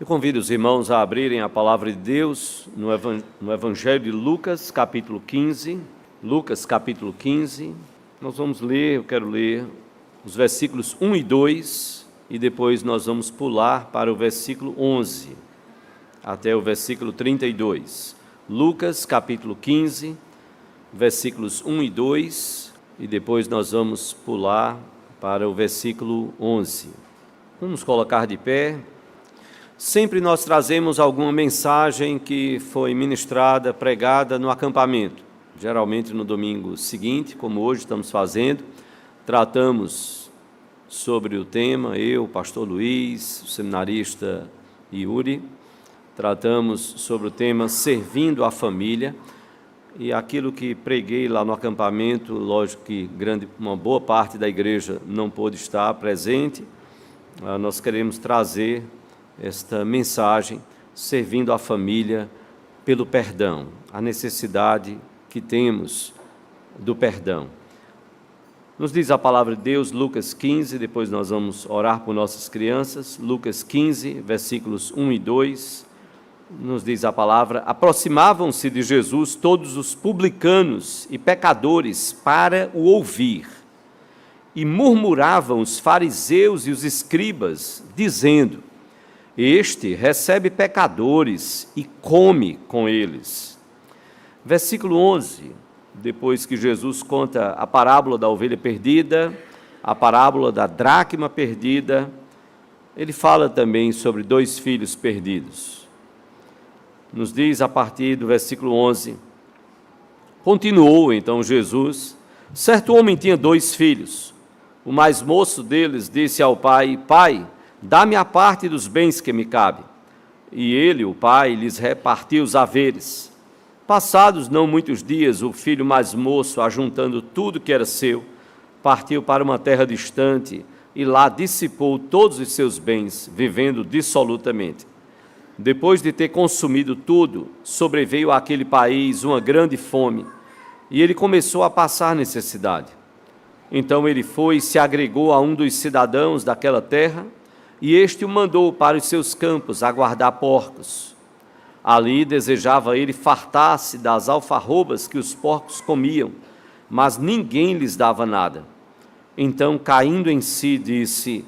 Eu convido os irmãos a abrirem a palavra de Deus no Evangelho de Lucas, capítulo 15. Lucas, capítulo 15. Nós vamos ler, eu quero ler os versículos 1 e 2, e depois nós vamos pular para o versículo 11, até o versículo 32. Lucas, capítulo 15, versículos 1 e 2, e depois nós vamos pular para o versículo 11. Vamos colocar de pé. Sempre nós trazemos alguma mensagem que foi ministrada, pregada no acampamento. Geralmente no domingo seguinte, como hoje estamos fazendo, tratamos sobre o tema, eu, o pastor Luiz, o seminarista Yuri, tratamos sobre o tema servindo a família, e aquilo que preguei lá no acampamento, lógico que uma boa parte da igreja não pôde estar presente, nós queremos trazer esta mensagem, servindo a família pelo perdão, a necessidade que temos do perdão. Nos diz a palavra de Deus, Lucas 15, depois nós vamos orar por nossas crianças. Lucas 15, versículos 1 e 2, nos diz a palavra: aproximavam-se de Jesus todos os publicanos e pecadores para o ouvir, e murmuravam os fariseus e os escribas, dizendo: este recebe pecadores e come com eles. Versículo 11, depois que Jesus conta a parábola da ovelha perdida, a parábola da dracma perdida, ele fala também sobre dois filhos perdidos. Nos diz a partir do versículo 11, continuou então Jesus: certo homem tinha dois filhos. O mais moço deles disse ao pai: pai, dá-me a parte dos bens que me cabe. E ele, o pai, lhes repartiu os haveres. Passados não muitos dias, o filho mais moço, ajuntando tudo que era seu, partiu para uma terra distante e lá dissipou todos os seus bens, vivendo dissolutamente. Depois de ter consumido tudo, sobreveio àquele país uma grande fome, e ele começou a passar necessidade. Então ele foi e se agregou a um dos cidadãos daquela terra, e este o mandou para os seus campos a guardar porcos. Ali desejava ele fartar-se das alfarrobas que os porcos comiam, mas ninguém lhes dava nada. Então, caindo em si, disse: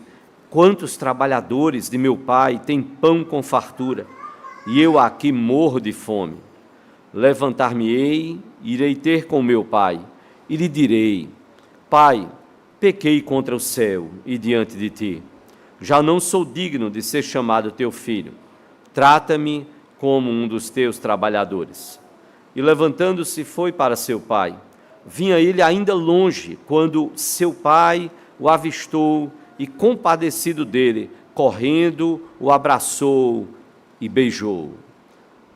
quantos trabalhadores de meu pai têm pão com fartura, e eu aqui morro de fome. Levantar-me-ei, irei ter com meu pai, e lhe direi: pai, pequei contra o céu e diante de ti. Já não sou digno de ser chamado teu filho. Trata-me como um dos teus trabalhadores. E levantando-se foi para seu pai. Vinha ele ainda longe, quando seu pai o avistou e, compadecido dele, correndo, o abraçou e beijou.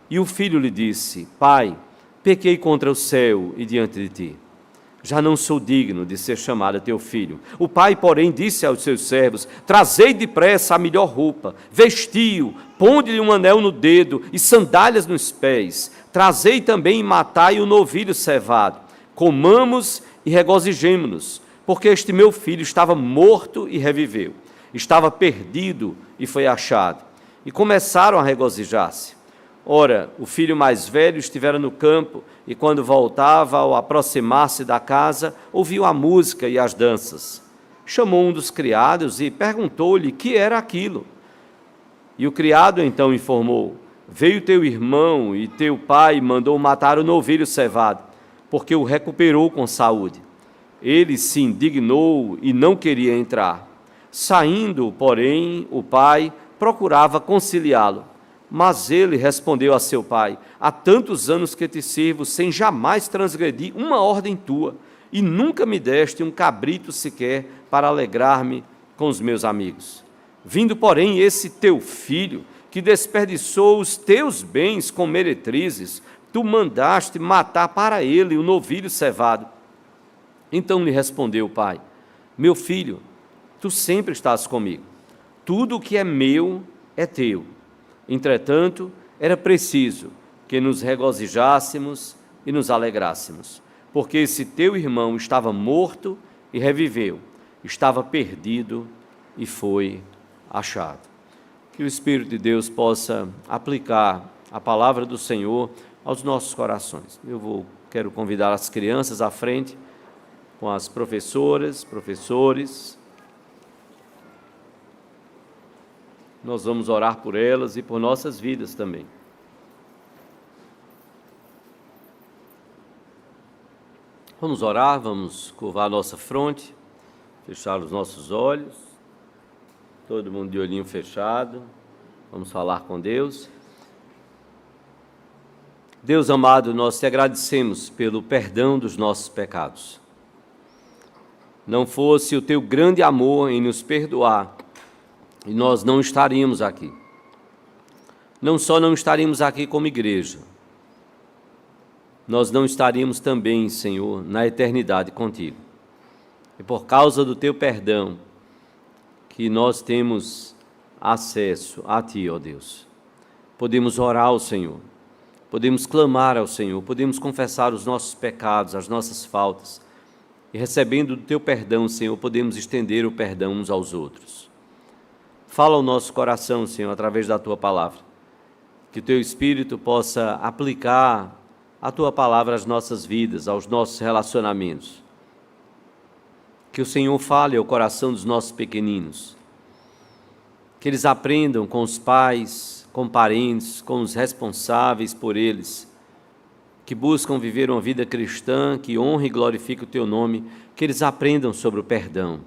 E o filho lhe disse: pai, pequei contra o céu e diante de ti. Já não sou digno de ser chamado teu filho. O pai, porém, disse aos seus servos: trazei depressa a melhor roupa, vestiu, ponde-lhe um anel no dedo e sandálias nos pés. Trazei também e matai o novilho cevado. Comamos e regozijemo-nos, porque este meu filho estava morto e reviveu. Estava perdido e foi achado. E começaram a regozijar-se. Ora, o filho mais velho estivera no campo, e quando voltava, ao aproximar-se da casa, ouviu a música e as danças. Chamou um dos criados e perguntou-lhe que era aquilo. E o criado então informou: veio teu irmão e teu pai mandou matar o novilho cevado, porque o recuperou com saúde. Ele se indignou e não queria entrar. Saindo, porém, o pai procurava conciliá-lo. Mas ele respondeu a seu pai: há tantos anos que te sirvo, sem jamais transgredir uma ordem tua, e nunca me deste um cabrito sequer para alegrar-me com os meus amigos. Vindo, porém, esse teu filho, que desperdiçou os teus bens com meretrizes, tu mandaste matar para ele o novilho cevado. Então lhe respondeu o pai: meu filho, tu sempre estás comigo, tudo o que é meu é teu. Entretanto, era preciso que nos regozijássemos e nos alegrássemos, porque esse teu irmão estava morto e reviveu, estava perdido e foi achado. que o Espírito de Deus possa aplicar a palavra do Senhor aos nossos corações. Quero convidar as crianças à frente, com as professoras, professores. Nós vamos orar por elas e por nossas vidas também. Vamos orar, vamos curvar a nossa fronte, fechar os nossos olhos, todo mundo de olhinho fechado, vamos falar com Deus. Deus amado, nós te agradecemos pelo perdão dos nossos pecados. Não fosse o teu grande amor em nos perdoar, e nós não estaríamos aqui. Não só não estaríamos aqui como igreja, nós não estaríamos também, Senhor, na eternidade contigo. E por causa do teu perdão, que nós temos acesso a ti, ó Deus. Podemos orar ao Senhor, podemos clamar ao Senhor, podemos confessar os nossos pecados, as nossas faltas, e recebendo do teu perdão, Senhor, podemos estender o perdão uns aos outros. Fala ao nosso coração, Senhor, através da tua palavra, que o teu Espírito possa aplicar a tua palavra às nossas vidas, aos nossos relacionamentos. Que o Senhor fale ao coração dos nossos pequeninos, que eles aprendam com os pais, com parentes, com os responsáveis por eles, que buscam viver uma vida cristã, que honra e glorifica o teu nome, que eles aprendam sobre o perdão,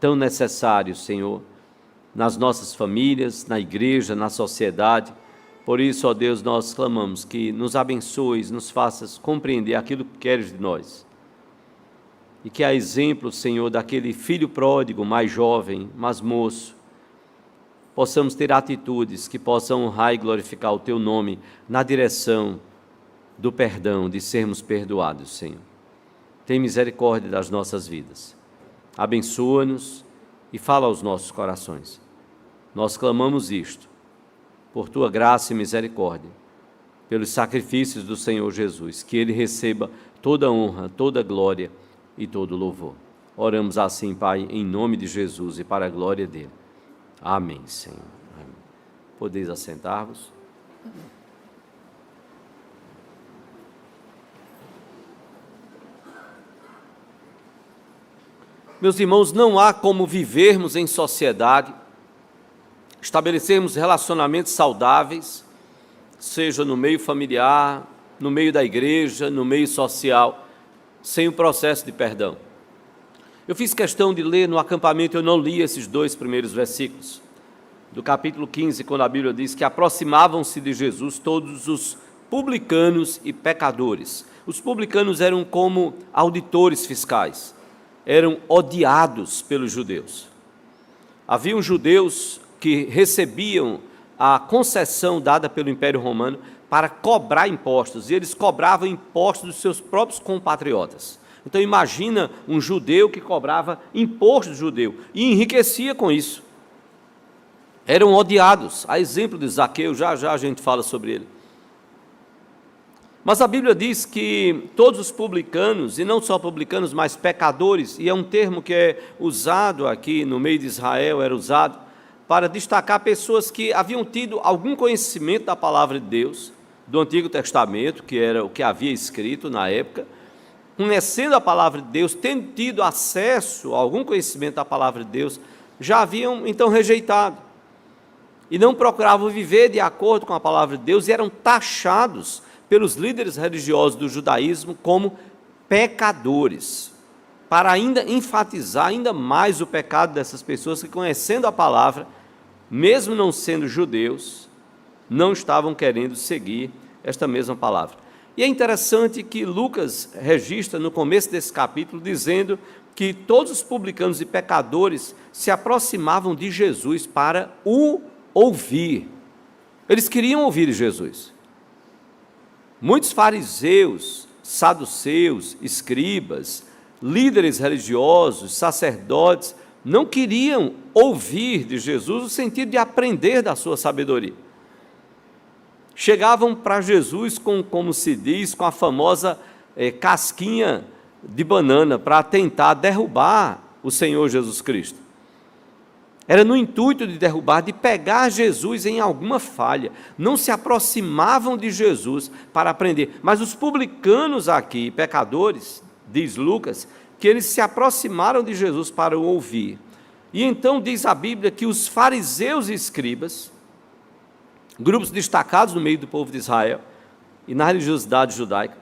tão necessário, Senhor, nas nossas famílias, na igreja, na sociedade. Por isso, ó Deus, nós clamamos que nos abençoes, nos faças compreender aquilo que queres de nós. E que a exemplo, Senhor, daquele filho pródigo, mais jovem, mais moço, possamos ter atitudes que possam honrar e glorificar o teu nome na direção do perdão, de sermos perdoados, Senhor. Tem misericórdia das nossas vidas. Abençoa-nos e fala aos nossos corações. Nós clamamos isto, por tua graça e misericórdia, pelos sacrifícios do Senhor Jesus, que Ele receba toda a honra, toda a glória e todo o louvor. Oramos assim, Pai, em nome de Jesus e para a glória dele. Amém, Senhor. Amém. Podeis assentar-vos. Meus irmãos, não há como vivermos em sociedade, estabelecermos relacionamentos saudáveis, seja no meio familiar, no meio da igreja, no meio social, sem o processo de perdão. Eu fiz questão de ler no acampamento, eu não li esses 2 primeiros versículos, do capítulo 15, quando a Bíblia diz que aproximavam-se de Jesus todos os publicanos e pecadores. Os publicanos eram como auditores fiscais, eram odiados pelos judeus. Haviam judeus que recebiam a concessão dada pelo Império Romano para cobrar impostos, e eles cobravam impostos dos seus próprios compatriotas. Então imagina um judeu que cobrava imposto judeu e enriquecia com isso. Eram odiados, a exemplo de Zaqueu, já a gente fala sobre ele. Mas a Bíblia diz que todos os publicanos, e não só publicanos, mas pecadores, e é um termo que é usado aqui no meio de Israel, era usado para destacar pessoas que haviam tido algum conhecimento da palavra de Deus, do Antigo Testamento, que era o que havia escrito na época, conhecendo a palavra de Deus, tendo tido acesso a algum conhecimento da palavra de Deus, já haviam então rejeitado, e não procuravam viver de acordo com a palavra de Deus, e eram taxados pelos líderes religiosos do judaísmo como pecadores, para ainda enfatizar ainda mais o pecado dessas pessoas que, conhecendo a palavra, mesmo não sendo judeus, não estavam querendo seguir esta mesma palavra. E é interessante que Lucas registra no começo desse capítulo, dizendo que todos os publicanos e pecadores se aproximavam de Jesus para o ouvir. Eles queriam ouvir de Jesus. Muitos fariseus, saduceus, escribas, líderes religiosos, sacerdotes, não queriam ouvir de Jesus no sentido de aprender da sua sabedoria. Chegavam para Jesus com, como se diz, com a famosa casquinha de banana para tentar derrubar o Senhor Jesus Cristo. Era no intuito de derrubar, de pegar Jesus em alguma falha. Não se aproximavam de Jesus para aprender. Mas os publicanos aqui, pecadores, diz Lucas, que eles se aproximaram de Jesus para o ouvir. E então diz a Bíblia que os fariseus e escribas, grupos destacados no meio do povo de Israel e na religiosidade judaica,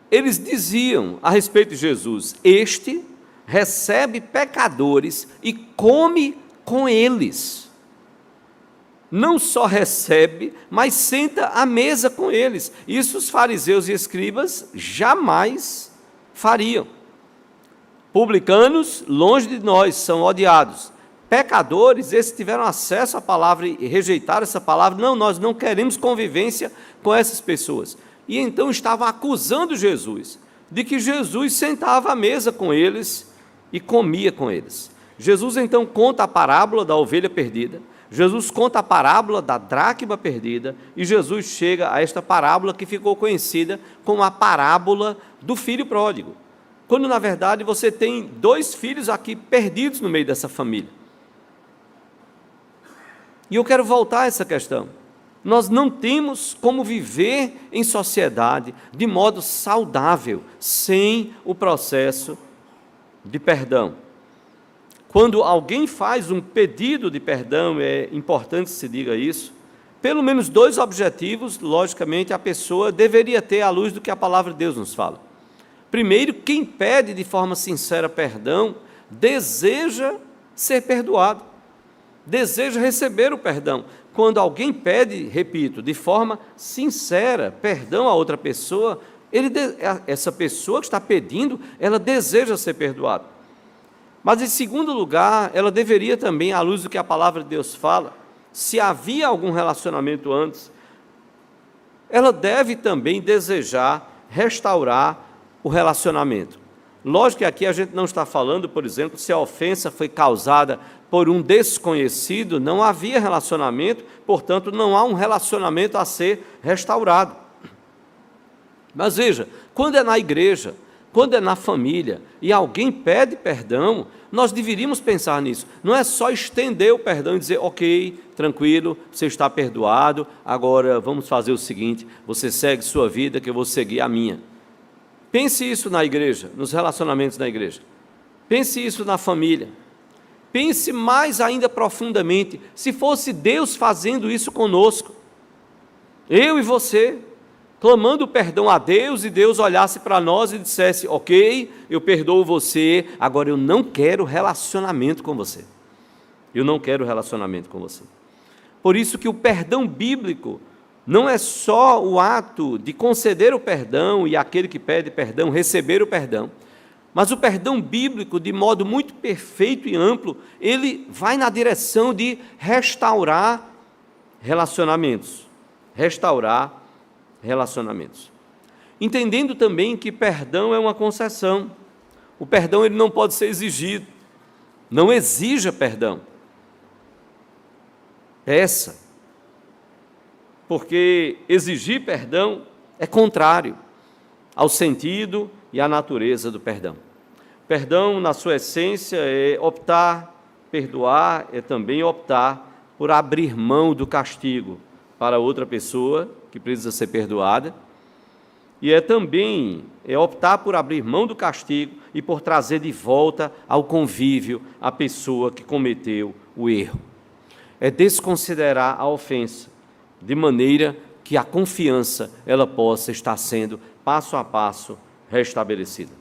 eles diziam a respeito de Jesus: este recebe pecadores e come com eles. Não só recebe, mas senta à mesa com eles. Isso os fariseus e escribas jamais fariam. Publicanos, longe de nós, são odiados. Pecadores, esses tiveram acesso à palavra e rejeitaram essa palavra. Não, nós não queremos convivência com essas pessoas. E então estavam acusando Jesus de que Jesus sentava à mesa com eles e comia com eles. Jesus então conta a parábola da ovelha perdida, Jesus conta a parábola da dracma perdida, e Jesus chega a esta parábola que ficou conhecida como a parábola do filho pródigo, quando na verdade você tem dois filhos aqui perdidos no meio dessa família. E eu quero voltar a essa questão. Nós não temos como viver em sociedade de modo saudável, sem o processo de perdão. Quando alguém faz um pedido de perdão, é importante que se diga isso, pelo menos dois objetivos, logicamente, a pessoa deveria ter à luz do que a palavra de Deus nos fala. Primeiro, quem pede de forma sincera perdão, deseja ser perdoado, deseja receber o perdão. Quando alguém pede, repito, de forma sincera perdão a outra pessoa, essa pessoa que está pedindo, ela deseja ser perdoada. Mas, em segundo lugar, ela deveria também, à luz do que a palavra de Deus fala, se havia algum relacionamento antes, ela deve também desejar restaurar o relacionamento. Lógico que aqui a gente não está falando, por exemplo, se a ofensa foi causada por um desconhecido, não havia relacionamento, portanto, não há um relacionamento a ser restaurado. Mas veja, quando é na igreja, quando é na família e alguém pede perdão, nós deveríamos pensar nisso. Não é só estender o perdão e dizer: ok, tranquilo, você está perdoado, agora vamos fazer o seguinte, você segue sua vida que eu vou seguir a minha. Pense isso na igreja, nos relacionamentos da igreja. Pense isso na família. Pense mais ainda profundamente, se fosse Deus fazendo isso conosco, eu e você, clamando perdão a Deus, e Deus olhasse para nós e dissesse: ok, eu perdoo você, agora eu não quero relacionamento com você. Eu não quero relacionamento com você. Por isso que o perdão bíblico não é só o ato de conceder o perdão e aquele que pede perdão receber o perdão, mas o perdão bíblico, de modo muito perfeito e amplo, ele vai na direção de restaurar relacionamentos. Restaurar relacionamentos. Entendendo também que perdão é uma concessão. O perdão ele não pode ser exigido. Não exija perdão. Peça. Porque exigir perdão é contrário ao sentido e à natureza do perdão. Perdão, na sua essência, é optar, perdoar, é também optar por abrir mão do castigo para outra pessoa que precisa ser perdoada, e é também optar por abrir mão do castigo e por trazer de volta ao convívio a pessoa que cometeu o erro. É desconsiderar a ofensa, de maneira que a confiança ela possa estar sendo passo a passo restabelecida.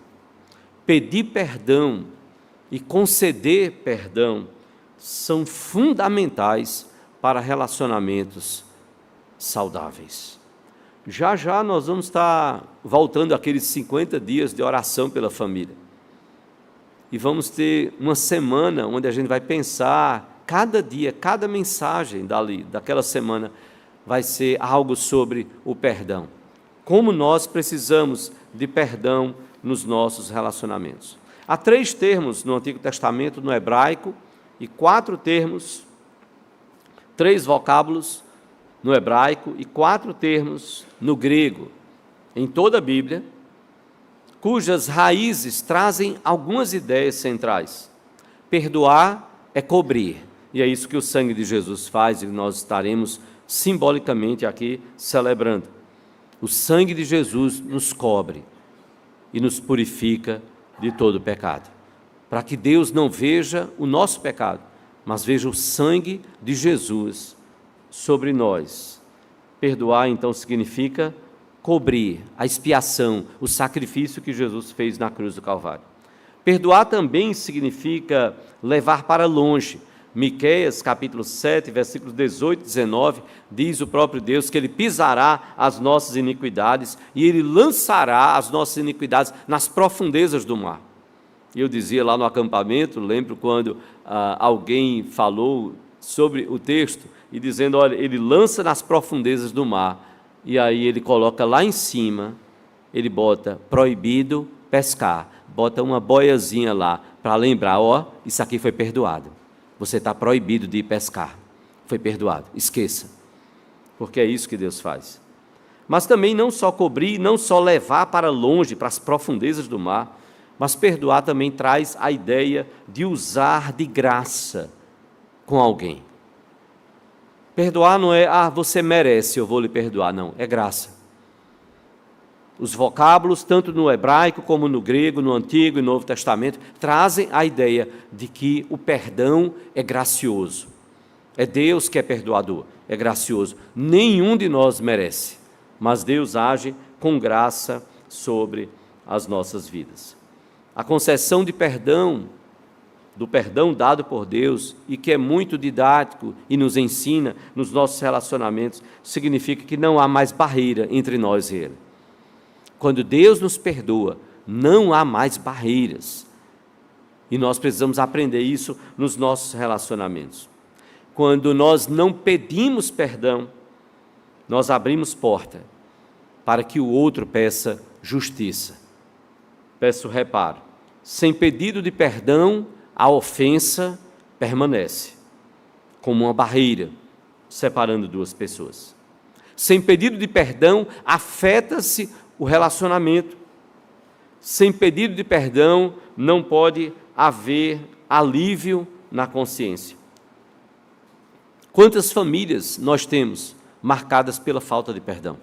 Pedir perdão e conceder perdão são fundamentais para relacionamentos saudáveis. Já já nós vamos estar voltando àqueles 50 dias de oração pela família. E vamos ter uma semana onde a gente vai pensar, cada dia, cada mensagem daquela semana, vai ser algo sobre o perdão. Como nós precisamos de perdão nos nossos relacionamentos. Há 3 termos no Antigo Testamento, no hebraico, e 4 termos, 3 vocábulos no hebraico e 4 termos no grego, em toda a Bíblia, cujas raízes trazem algumas ideias centrais. Perdoar é cobrir, E é isso que o sangue de Jesus faz e nós estaremos simbolicamente aqui celebrando. O sangue de Jesus nos cobre e nos purifica de todo pecado, para que Deus não veja o nosso pecado, mas veja o sangue de Jesus sobre nós. Perdoar, então, significa cobrir a expiação, o sacrifício que Jesus fez na cruz do Calvário. Perdoar também significa levar para longe. Miqueias, capítulo 7, versículos 18 e 19, diz o próprio Deus que Ele pisará as nossas iniquidades e Ele lançará as nossas iniquidades nas profundezas do mar. E eu dizia lá no acampamento, lembro quando alguém falou sobre o texto, e dizendo, olha, Ele lança nas profundezas do mar, e aí Ele coloca lá em cima, Ele bota proibido pescar, bota uma boiazinha lá, para lembrar, ó, isso aqui foi perdoado. Você está proibido de ir pescar. Foi perdoado. Esqueça. Porque é isso que Deus faz. Mas também não só cobrir, não só levar para longe, para as profundezas do mar, mas perdoar também traz a ideia de usar de graça com alguém. Perdoar não é, você merece, eu vou lhe perdoar. Não, é graça. Os vocábulos, tanto no hebraico como no grego, no Antigo e Novo Testamento, trazem a ideia de que o perdão é gracioso. É Deus que é perdoador, é gracioso. Nenhum de nós merece, mas Deus age com graça sobre as nossas vidas. A concessão de perdão, do perdão dado por Deus, e que é muito didático e nos ensina nos nossos relacionamentos, significa que não há mais barreira entre nós e Ele. Quando Deus nos perdoa, não há mais barreiras. E nós precisamos aprender isso nos nossos relacionamentos. Quando nós não pedimos perdão, nós abrimos porta para que o outro peça justiça. Peço reparo. Sem pedido de perdão, a ofensa permanece como uma barreira separando duas pessoas. Sem pedido de perdão, afeta-se o relacionamento. Sem pedido de perdão, não pode haver alívio na consciência. Quantas famílias nós temos marcadas pela falta de perdão?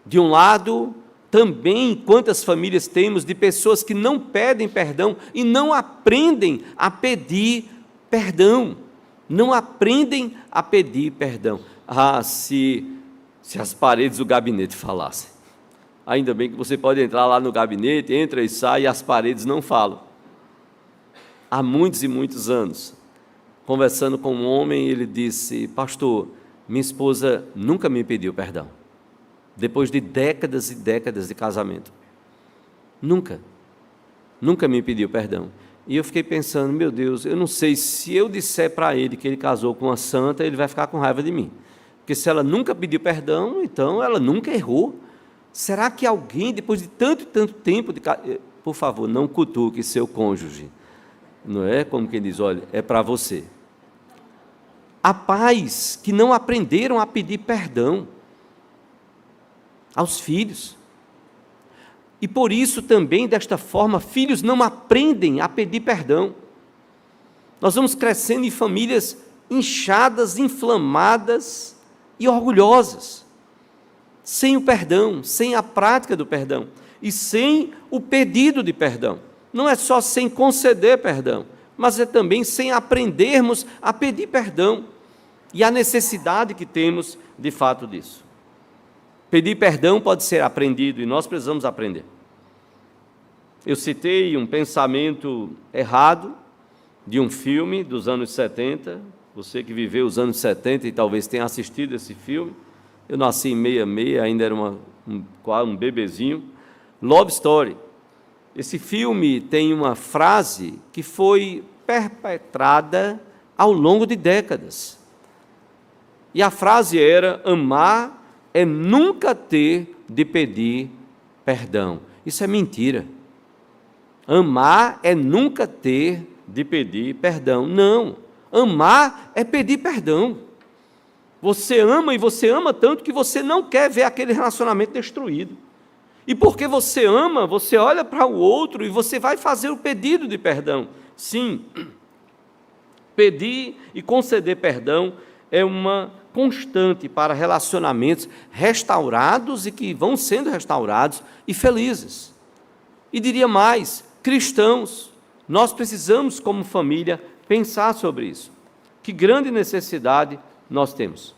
De um lado, também quantas famílias temos de pessoas que não pedem perdão e não aprendem a pedir perdão. Não aprendem a pedir perdão. Se as paredes do gabinete falassem. Ainda bem que você pode entrar lá no gabinete, entra e sai, e as paredes não falam. Há muitos e muitos anos, conversando com um homem, ele disse, pastor, minha esposa nunca me pediu perdão. Depois de décadas e décadas de casamento. Nunca me pediu perdão. E eu fiquei pensando, meu Deus, eu não sei, se eu disser para ele que ele casou com uma santa, ele vai ficar com raiva de mim. Porque se ela nunca pediu perdão, então ela nunca errou. Será que alguém, depois de tanto e tanto tempo, por favor, não cutuque seu cônjuge. Não é como quem diz, olha, é para você. Há pais que não aprenderam a pedir perdão aos filhos. E por isso também, desta forma, filhos não aprendem a pedir perdão. Nós vamos crescendo em famílias inchadas, inflamadas e orgulhosas, sem o perdão, sem a prática do perdão e sem o pedido de perdão. Não é só sem conceder perdão, mas é também sem aprendermos a pedir perdão e a necessidade que temos de fato disso. Pedir perdão pode ser aprendido e nós precisamos aprender. Eu citei um pensamento errado de um filme dos anos 70, você que viveu os anos 70 e talvez tenha assistido esse filme, eu nasci em 66, ainda era um bebezinho, Love Story. Esse filme tem uma frase que foi perpetrada ao longo de décadas. E a frase era, amar é nunca ter de pedir perdão. Isso é mentira. Amar é nunca ter de pedir perdão. Não. Amar é pedir perdão. Você ama e você ama tanto que você não quer ver aquele relacionamento destruído. E porque você ama, você olha para o outro e você vai fazer o pedido de perdão. Sim, Pedir e conceder perdão é uma constante para relacionamentos restaurados e que vão sendo restaurados e felizes. E diria mais, cristãos, nós precisamos como família pensar sobre isso. Que grande necessidade nós temos.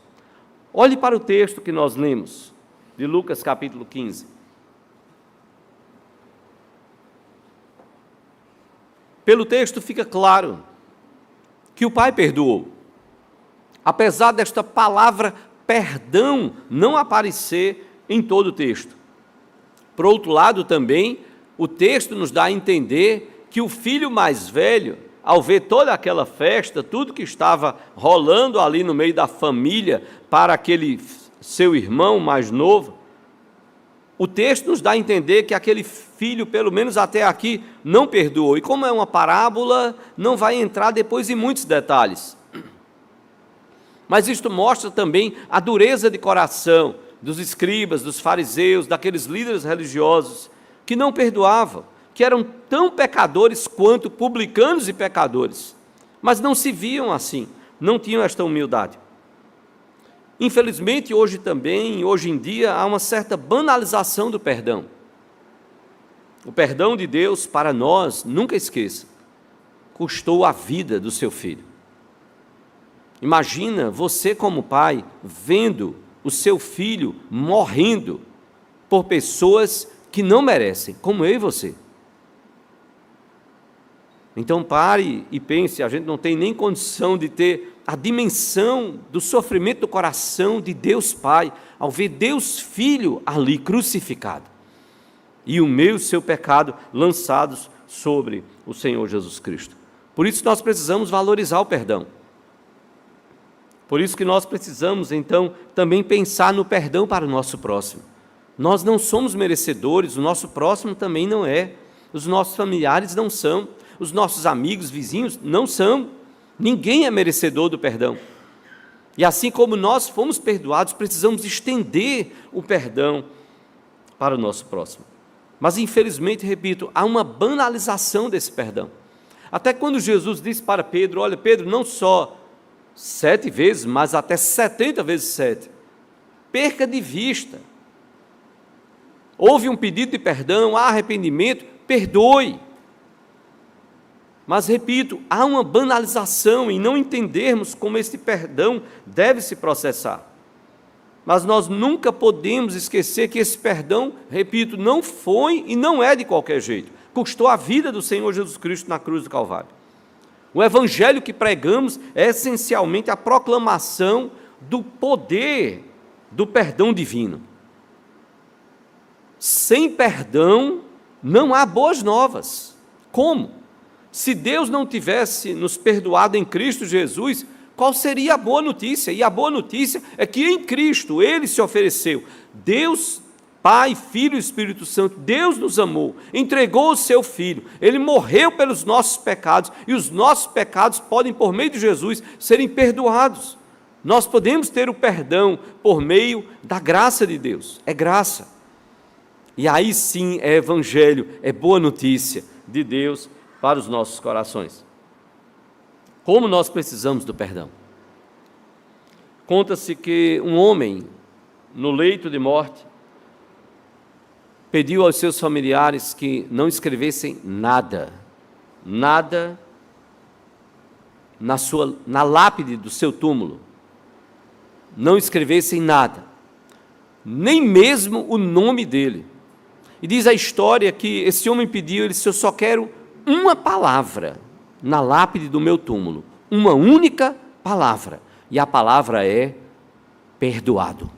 Olhe para o texto que nós lemos, de Lucas capítulo 15. Pelo texto fica claro que o pai perdoou. Apesar desta palavra perdão não aparecer em todo o texto. Por outro lado também, o texto nos dá a entender que o filho mais velho, ao ver toda aquela festa, tudo que estava rolando ali no meio da família para aquele seu irmão mais novo, o texto nos dá a entender que aquele filho, pelo menos até aqui, não perdoou. E como é uma parábola, não vai entrar depois em muitos detalhes. Mas isto mostra também a dureza de coração dos escribas, dos fariseus, daqueles líderes religiosos que não perdoavam, que eram tão pecadores quanto publicanos e pecadores, mas não se viam assim, não tinham esta humildade. Infelizmente, hoje em dia, há uma certa banalização do perdão. O perdão de Deus, para nós, nunca esqueça, custou a vida do seu filho. Imagina você como pai, vendo o seu filho morrendo por pessoas que não merecem, como eu e você. Então pare e pense, a gente não tem nem condição de ter a dimensão do sofrimento do coração de Deus Pai, ao ver Deus Filho ali crucificado, e o meu e o seu pecado lançados sobre o Senhor Jesus Cristo. Por isso nós precisamos valorizar o perdão. Por isso que nós precisamos, então, também pensar no perdão para o nosso próximo. Nós não somos merecedores, o nosso próximo também não é, os nossos familiares não são, os nossos amigos, vizinhos não são, ninguém é merecedor do perdão. E assim como nós fomos perdoados, precisamos estender o perdão para o nosso próximo. Mas infelizmente, repito, há uma banalização desse perdão. Até quando Jesus disse para Pedro, olha Pedro, não só 7 vezes, mas até 70 vezes 7, perca de vista. Houve um pedido de perdão, há arrependimento, perdoe. Mas, repito, há uma banalização em não entendermos como esse perdão deve se processar. Mas nós nunca podemos esquecer que esse perdão, repito, não foi e não é de qualquer jeito. Custou a vida do Senhor Jesus Cristo na cruz do Calvário. O evangelho que pregamos é essencialmente a proclamação do poder do perdão divino. Sem perdão, não há boas novas. Como? Se Deus não tivesse nos perdoado em Cristo Jesus, qual seria a boa notícia? E a boa notícia é que em Cristo Ele se ofereceu. Deus, Pai, Filho e Espírito Santo, Deus nos amou, entregou o seu Filho, Ele morreu pelos nossos pecados, e os nossos pecados podem, por meio de Jesus, serem perdoados. Nós podemos ter o perdão por meio da graça de Deus, é graça. E aí sim é evangelho, é boa notícia de Deus para os nossos corações. Como nós precisamos do perdão? Conta-se que um homem, no leito de morte, pediu aos seus familiares que não escrevessem nada na lápide do seu túmulo. Não escrevessem nada, nem mesmo o nome dele. E diz a história que esse homem pediu, ele disse, eu só quero uma palavra na lápide do meu túmulo, uma única palavra, e a palavra é perdoado.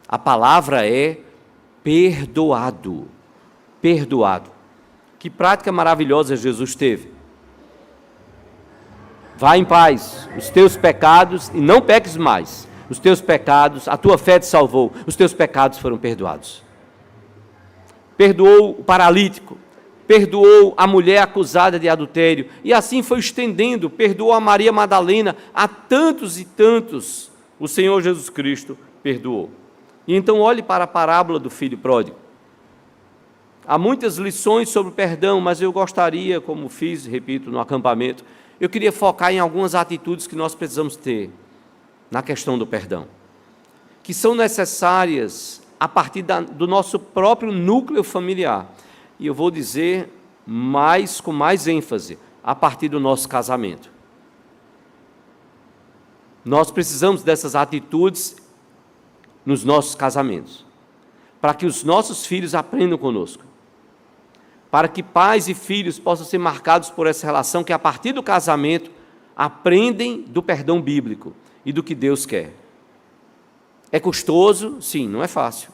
A palavra é perdoado. Perdoado. Que prática maravilhosa Jesus teve. Vá em paz, os teus pecados, e não peques mais, os teus pecados, a tua fé te salvou, os teus pecados foram perdoados. Perdoou o paralítico, perdoou a mulher acusada de adultério, e assim foi estendendo, perdoou a Maria Madalena, a tantos e tantos o Senhor Jesus Cristo perdoou. E então olhe para a parábola do filho pródigo. Há muitas lições sobre o perdão, mas eu gostaria, como fiz, repito, no acampamento, eu queria focar em algumas atitudes que nós precisamos ter na questão do perdão, que são necessárias a partir do nosso próprio núcleo familiar. E eu vou dizer com mais ênfase, a partir do nosso casamento. Nós precisamos dessas atitudes nos nossos casamentos, para que os nossos filhos aprendam conosco, para que pais e filhos possam ser marcados por essa relação, que a partir do casamento aprendem do perdão bíblico e do que Deus quer. É custoso? Sim, não é fácil.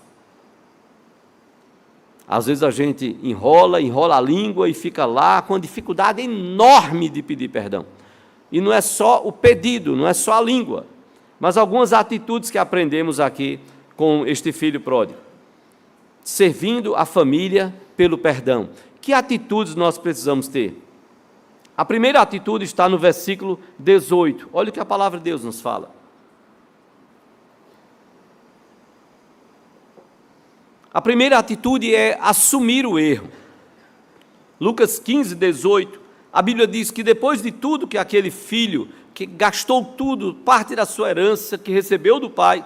Às vezes a gente enrola a língua e fica lá com a dificuldade enorme de pedir perdão. E não é só o pedido, não é só a língua, mas algumas atitudes que aprendemos aqui com este filho pródigo. Servindo a família pelo perdão. Que atitudes nós precisamos ter? A primeira atitude está no versículo 18. Olha o que a palavra de Deus nos fala. A primeira atitude é assumir o erro. Lucas 15, 18, a Bíblia diz que depois de tudo que aquele filho, que gastou tudo, parte da sua herança, que recebeu do pai,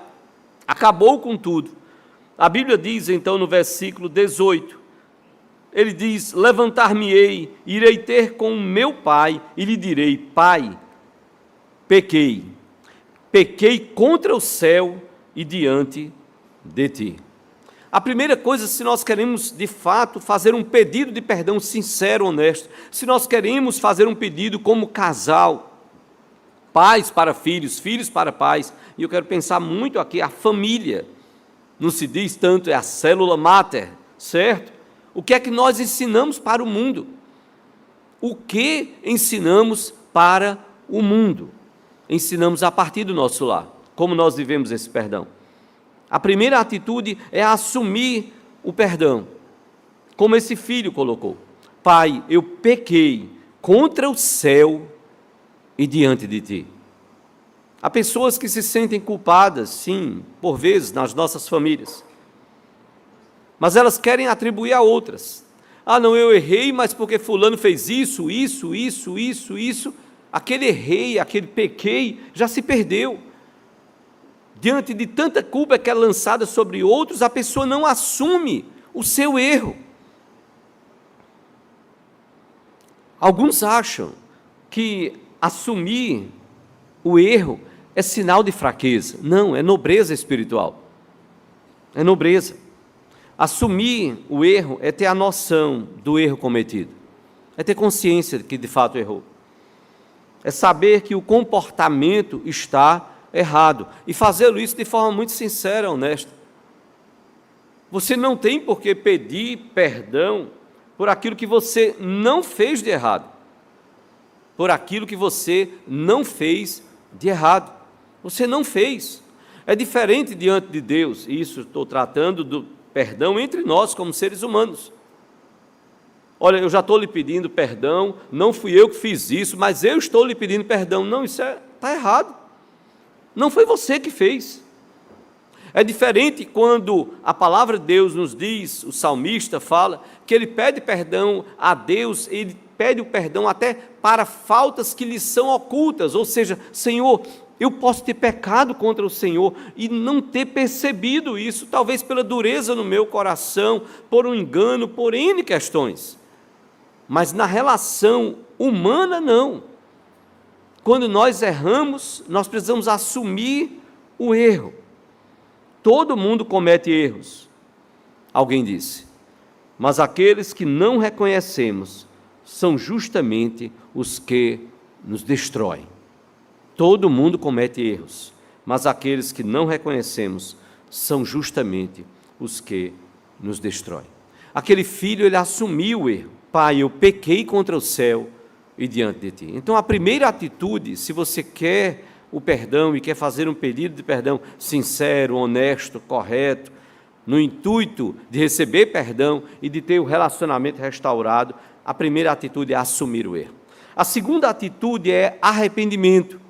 acabou com tudo. A Bíblia diz então no versículo 18, ele diz: levantar-me-ei, irei ter com o meu pai e lhe direi: pai, pequei contra o céu e diante de ti. A primeira coisa, se nós queremos de fato fazer um pedido de perdão sincero, honesto, se nós queremos fazer um pedido como casal, pais para filhos, filhos para pais, e eu quero pensar muito aqui, a família, não se diz tanto, é a célula máter, certo? O que é que nós ensinamos para o mundo? O que ensinamos para o mundo? Ensinamos a partir do nosso lar, como nós vivemos esse perdão. A primeira atitude é assumir o perdão, como esse filho colocou: pai, eu pequei contra o céu e diante de ti. Há pessoas que se sentem culpadas, sim, por vezes, nas nossas famílias, mas elas querem atribuir a outras. Ah, não, eu errei, mas porque fulano fez isso, aquele errei, aquele pequei, já se perdeu. Diante de tanta culpa que é lançada sobre outros, a pessoa não assume o seu erro. Alguns acham que assumir o erro é sinal de fraqueza. Não, é nobreza espiritual. É nobreza. Assumir o erro é ter a noção do erro cometido. É ter consciência de que de fato errou. É saber que o comportamento está errado, e fazê-lo isso de forma muito sincera, honesta. Você não tem por que pedir perdão por aquilo que você não fez de errado, por aquilo que você não fez de errado. Você não fez. É diferente diante de Deus. Isso estou tratando do perdão entre nós como seres humanos. Olha, eu já estou lhe pedindo perdão, não fui eu que fiz isso, mas eu estou lhe pedindo perdão. Não, isso está errado. Não foi você que fez. É diferente quando a palavra de Deus nos diz, o salmista fala, que ele pede perdão a Deus, ele pede o perdão até para faltas que lhe são ocultas, ou seja, Senhor, eu posso ter pecado contra o Senhor e não ter percebido isso, talvez pela dureza no meu coração, por um engano, por N questões. Mas na relação humana, não. Quando nós erramos, nós precisamos assumir o erro. Todo mundo comete erros, alguém disse, mas aqueles que não reconhecemos são justamente os que nos destroem. Todo mundo comete erros, mas aqueles que não reconhecemos são justamente os que nos destroem. Aquele filho, ele assumiu o erro. Pai, eu pequei contra o céu e diante de ti. Então, a primeira atitude, se você quer o perdão e quer fazer um pedido de perdão sincero, honesto, correto, no intuito de receber perdão e de ter o relacionamento restaurado, a primeira atitude é assumir o erro. A segunda atitude é arrependimento.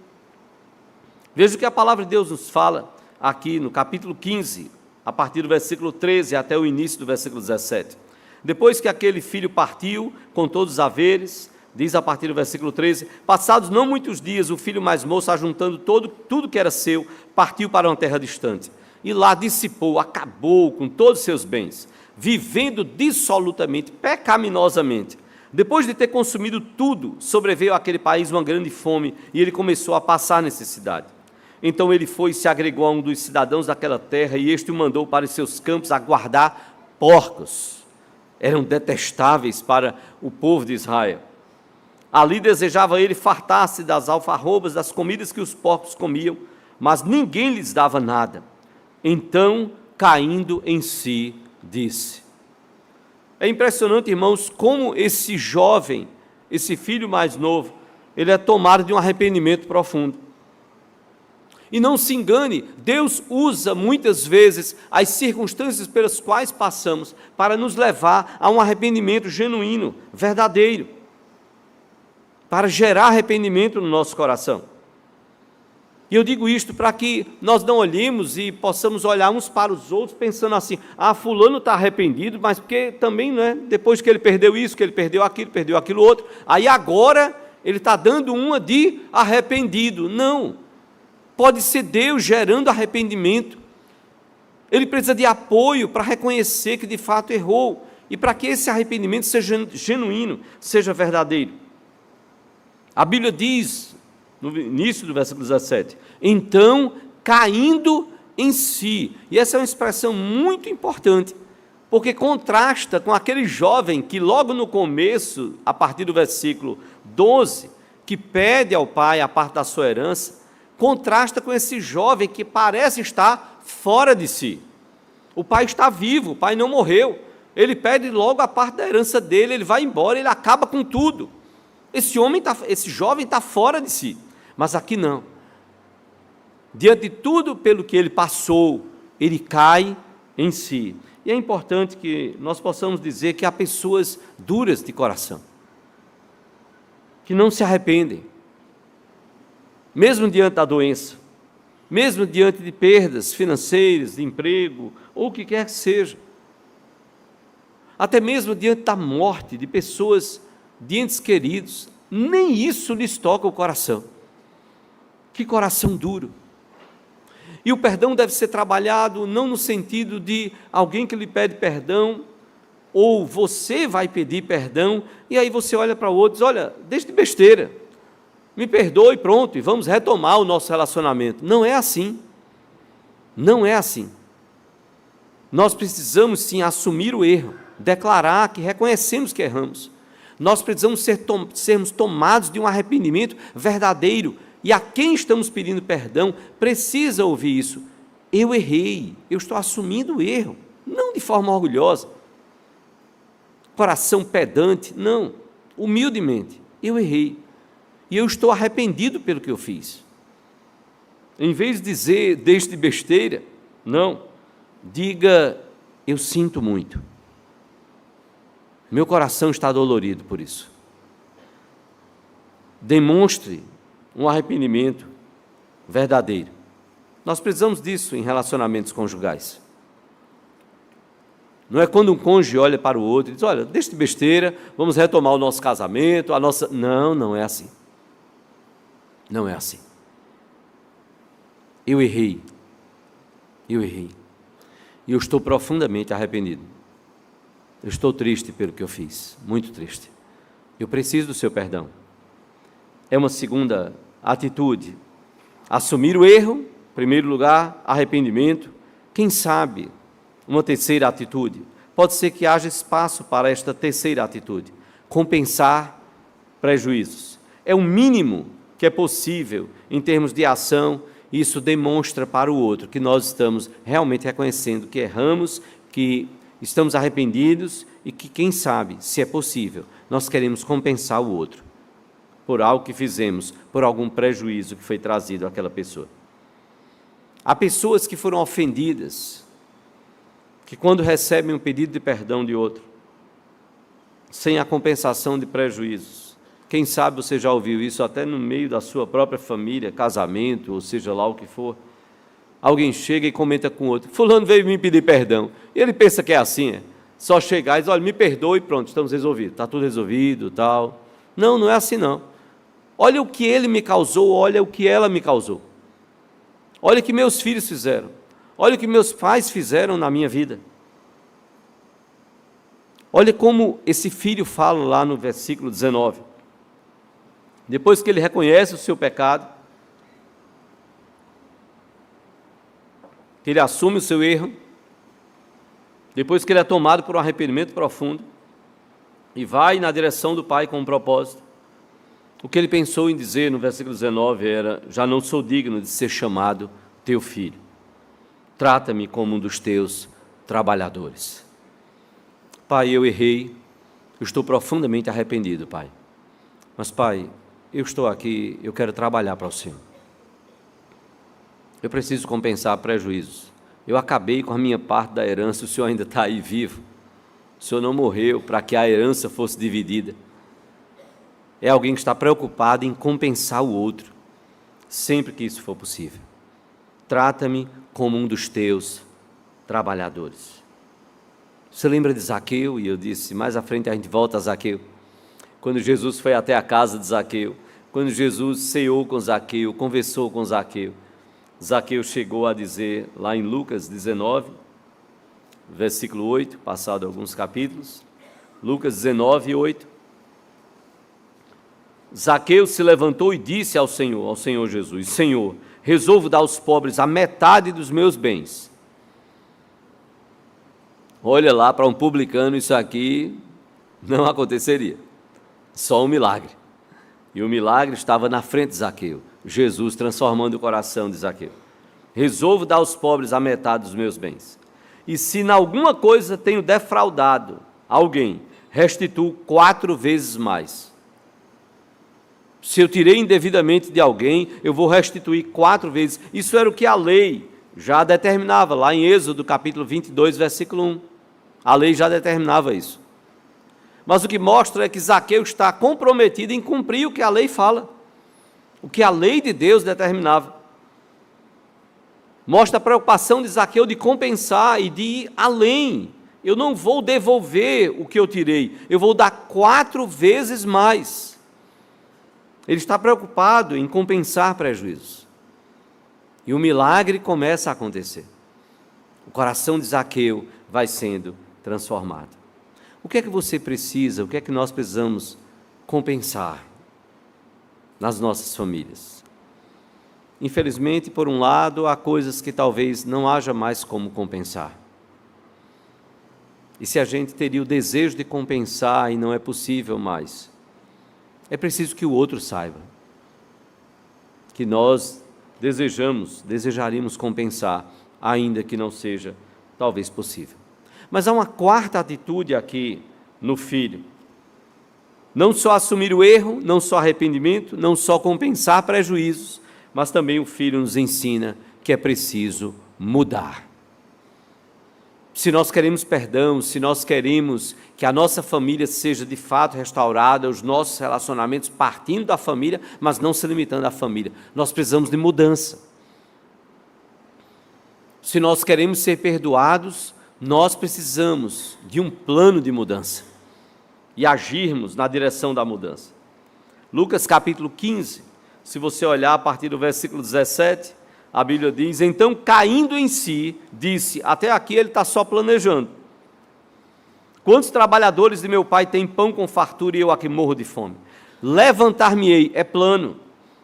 Veja o que a palavra de Deus nos fala aqui no capítulo 15, a partir do versículo 13 até o início do versículo 17. Depois que aquele filho partiu com todos os haveres, diz a partir do versículo 13: passados não muitos dias, o filho mais moço, ajuntando tudo que era seu, partiu para uma terra distante, e lá dissipou, acabou com todos os seus bens, vivendo dissolutamente, pecaminosamente. Depois de ter consumido tudo, sobreveio àquele país uma grande fome, e ele começou a passar necessidade. Então ele foi e se agregou a um dos cidadãos daquela terra, e este o mandou para os seus campos a guardar porcos. Eram detestáveis para o povo de Israel. Ali desejava ele fartar-se das alfarrobas, das comidas que os porcos comiam, mas ninguém lhes dava nada. Então, caindo em si, disse. É impressionante, irmãos, como esse jovem, esse filho mais novo, ele é tomado de um arrependimento profundo. E não se engane, Deus usa muitas vezes as circunstâncias pelas quais passamos para nos levar a um arrependimento genuíno, verdadeiro, para gerar arrependimento no nosso coração. E eu digo isto para que nós não olhemos e possamos olhar uns para os outros pensando assim: ah, fulano está arrependido, mas porque também, não é? Depois que ele perdeu isso, que ele perdeu aquilo outro, aí agora ele está dando uma de arrependido. Não, pode ser Deus gerando arrependimento. Ele precisa de apoio para reconhecer que de fato errou, e para que esse arrependimento seja genuíno, seja verdadeiro. A Bíblia diz, no início do versículo 17, então, caindo em si. E essa é uma expressão muito importante, porque contrasta com aquele jovem que logo no começo, a partir do versículo 12, que pede ao pai a parte da sua herança, contrasta com esse jovem que parece estar fora de si. O pai está vivo, o pai não morreu, ele pede logo a parte da herança dele, ele vai embora, ele acaba com tudo. Esse jovem está fora de si, mas aqui não. Diante de tudo pelo que ele passou, ele cai em si. E é importante que nós possamos dizer que há pessoas duras de coração, que não se arrependem, mesmo diante da doença, mesmo diante de perdas financeiras, de emprego, ou o que quer que seja, até mesmo diante da morte de pessoas, de entes queridos, nem isso lhes toca o coração. Que coração duro. E o perdão deve ser trabalhado não no sentido de alguém que lhe pede perdão, ou você vai pedir perdão, e aí você olha para o outro e diz: olha, deixa de besteira, me perdoe, pronto, e vamos retomar o nosso relacionamento. Não é assim. Não é assim. Nós precisamos sim assumir o erro, declarar que reconhecemos que erramos. Nós precisamos sermos tomados de um arrependimento verdadeiro, e a quem estamos pedindo perdão precisa ouvir isso. Eu errei, eu estou assumindo o erro, não de forma orgulhosa, coração pedante, não, humildemente, eu errei, e eu estou arrependido pelo que eu fiz. Em vez de dizer deixe de besteira, não, diga eu sinto muito. Meu coração está dolorido por isso. Demonstre um arrependimento verdadeiro. Nós precisamos disso em relacionamentos conjugais. Não é quando um cônjuge olha para o outro e diz: olha, deixa de besteira, vamos retomar o nosso casamento, a nossa... Não, não é assim. Não é assim. Eu errei. Eu errei. E eu estou profundamente arrependido. Eu estou triste pelo que eu fiz, muito triste. Eu preciso do seu perdão. É uma segunda atitude. Assumir o erro, em primeiro lugar, arrependimento. Quem sabe, uma terceira atitude. Pode ser que haja espaço para esta terceira atitude. Compensar prejuízos. É o mínimo que é possível em termos de ação. Isso demonstra para o outro que nós estamos realmente reconhecendo que erramos, que estamos arrependidos e que, quem sabe, se é possível, nós queremos compensar o outro por algo que fizemos, por algum prejuízo que foi trazido àquela pessoa. Há pessoas que foram ofendidas, que quando recebem um pedido de perdão de outro, sem a compensação de prejuízos, quem sabe você já ouviu isso até no meio da sua própria família, casamento, ou seja lá o que for, alguém chega e comenta com o outro: fulano veio me pedir perdão, e ele pensa que é assim, só chegar e dizer: olha, me perdoe e pronto, estamos resolvidos, está tudo resolvido, tal. Não, não é assim não. Olha o que ele me causou, olha o que ela me causou. Olha o que meus filhos fizeram. Olha o que meus pais fizeram na minha vida. Olha como esse filho fala lá no versículo 19. Depois que ele reconhece o seu pecado, que ele assume o seu erro, depois que ele é tomado por um arrependimento profundo, e vai na direção do Pai com um propósito, o que ele pensou em dizer no versículo 19 era: já não sou digno de ser chamado teu filho, trata-me como um dos teus trabalhadores. Pai, eu errei, eu estou profundamente arrependido, Pai, mas Pai, eu estou aqui, eu quero trabalhar para o Senhor. Eu preciso compensar prejuízos. Eu acabei com a minha parte da herança, o Senhor ainda está aí vivo. O Senhor não morreu para que a herança fosse dividida. É alguém que está preocupado em compensar o outro, sempre que isso for possível. Trata-me como um dos teus trabalhadores. Você lembra de Zaqueu? E eu disse, mais à frente a gente volta a Zaqueu. Quando Jesus foi até a casa de Zaqueu, quando Jesus ceou com Zaqueu, conversou com Zaqueu, Zaqueu chegou a dizer, lá em Lucas 19, versículo 8, passado alguns capítulos, Lucas 19, 8, Zaqueu se levantou e disse ao Senhor Jesus: Senhor, resolvo dar aos pobres a metade dos meus bens. Olha lá, para um publicano isso aqui não aconteceria, só um milagre. E o milagre estava na frente de Zaqueu, Jesus transformando o coração de Zaqueu. Resolvo dar aos pobres a metade dos meus bens. E se em alguma coisa tenho defraudado alguém, restituo 4 vezes mais. Se eu tirei indevidamente de alguém, eu vou restituir 4 vezes. Isso era o que a lei já determinava, lá em Êxodo capítulo 22, versículo 1. A lei já determinava isso. Mas o que mostra é que Zaqueu está comprometido em cumprir o que a lei fala, o que a lei de Deus determinava. Mostra a preocupação de Zaqueu de compensar e de ir além. Eu não vou devolver o que eu tirei, eu vou dar 4 vezes mais. Ele está preocupado em compensar prejuízos. E o milagre começa a acontecer. O coração de Zaqueu vai sendo transformado. O que é que você precisa, o que é que nós precisamos compensar nas nossas famílias? Infelizmente, por um lado, há coisas que talvez não haja mais como compensar. E se a gente teria o desejo de compensar e não é possível mais, é preciso que o outro saiba que nós desejaríamos compensar, ainda que não seja talvez possível. Mas há uma quarta atitude aqui no filho. Não só assumir o erro, não só arrependimento, não só compensar prejuízos, mas também o filho nos ensina que é preciso mudar. Se nós queremos perdão, se nós queremos que a nossa família seja de fato restaurada, os nossos relacionamentos partindo da família, mas não se limitando à família, nós precisamos de mudança. Se nós queremos ser perdoados, nós precisamos de um plano de mudança e agirmos na direção da mudança. Lucas capítulo 15, se você olhar a partir do versículo 17, a Bíblia diz, então caindo em si, disse, até aqui ele está só planejando. Quantos trabalhadores de meu pai têm pão com fartura e eu aqui morro de fome? Levantar-me-ei, é plano,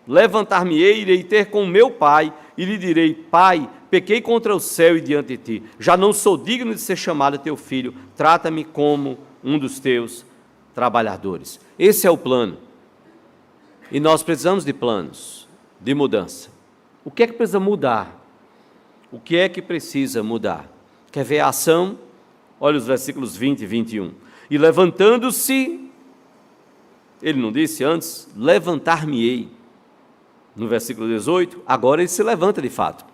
levantar-me-ei, irei ter com meu pai e lhe direi, pai, pequei contra o céu e diante de ti, já não sou digno de ser chamado teu filho, trata-me como um dos teus trabalhadores. Esse é o plano. E nós precisamos de planos, de mudança. O que é que precisa mudar? O que é que precisa mudar? Quer ver a ação? Olha os versículos 20 e 21. E levantando-se, ele não disse antes, levantar-me-ei. No versículo 18, agora ele se levanta de fato.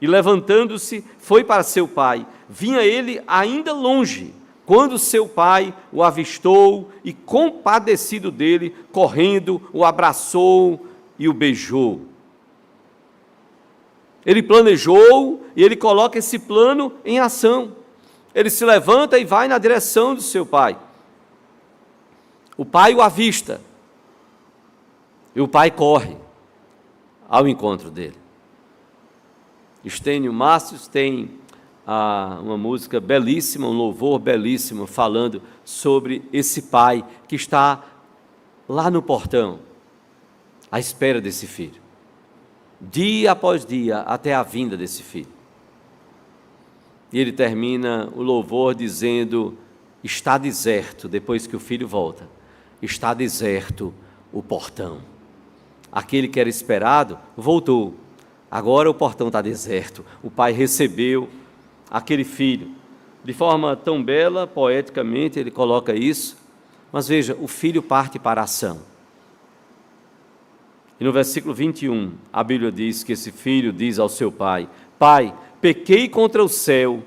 E levantando-se, foi para seu pai. Vinha ele ainda longe, quando seu pai o avistou e, compadecido dele, correndo, o abraçou e o beijou. Ele planejou e ele coloca esse plano em ação. Ele se levanta e vai na direção do seu pai. O pai o avista, E o pai corre ao encontro dele. Estênio Márcios tem uma música belíssima, um louvor belíssimo, falando sobre esse pai que está lá no portão, à espera desse filho, dia após dia, até a vinda desse filho. E ele termina o louvor dizendo: está deserto, depois que o filho volta, está deserto o portão. Aquele que era esperado voltou, agora o portão está deserto. O pai recebeu aquele filho, de forma tão bela, poeticamente ele coloca isso, mas veja, o filho parte para a ação. E no versículo 21, a Bíblia diz que esse filho diz ao seu pai: pai, pequei contra o céu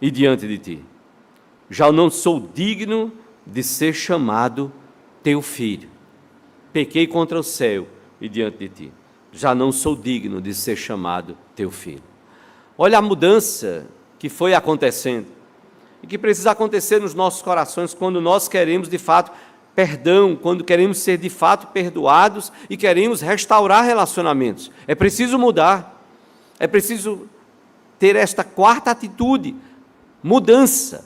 e diante de ti, já não sou digno de ser chamado teu filho. Pequei contra o céu e diante de ti, já não sou digno de ser chamado teu filho. Olha a mudança que foi acontecendo e que precisa acontecer nos nossos corações quando nós queremos de fato perdão, quando queremos ser de fato perdoados e queremos restaurar relacionamentos. É preciso mudar, é preciso ter esta quarta atitude: mudança.